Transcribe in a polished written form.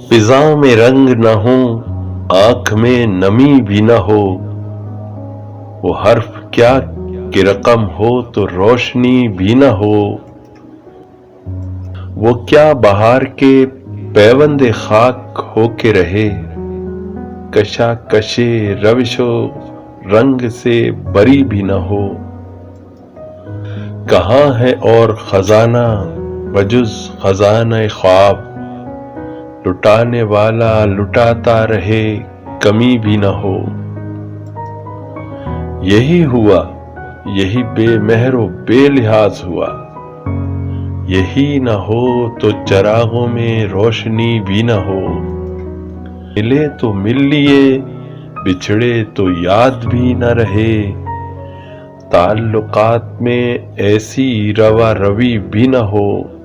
فضا میں رنگ نہ ہو، آنکھ میں نمی بھی نہ ہو، وہ حرف کیا کہ رقم ہو تو روشنی بھی نہ ہو، وہ کیا بہار کے پیوند خاک ہو کے رہے، کشاکش روش و رنگ سے بری بھی نہ ہو۔ کہاں ہے اور خزانہ بجز خزانہ خواب، لٹانے والا لٹاتا رہے کمی بھی نہ ہو۔ یہی ہوا، یہی بے مہر و بے لحاظ ہوا، یہی نہ ہو تو چراغوں میں روشنی بھی نہ ہو۔ ملے تو مل لیے، بچھڑے تو یاد بھی نہ رہے، تعلقات میں ایسی روا روی بھی نہ ہو۔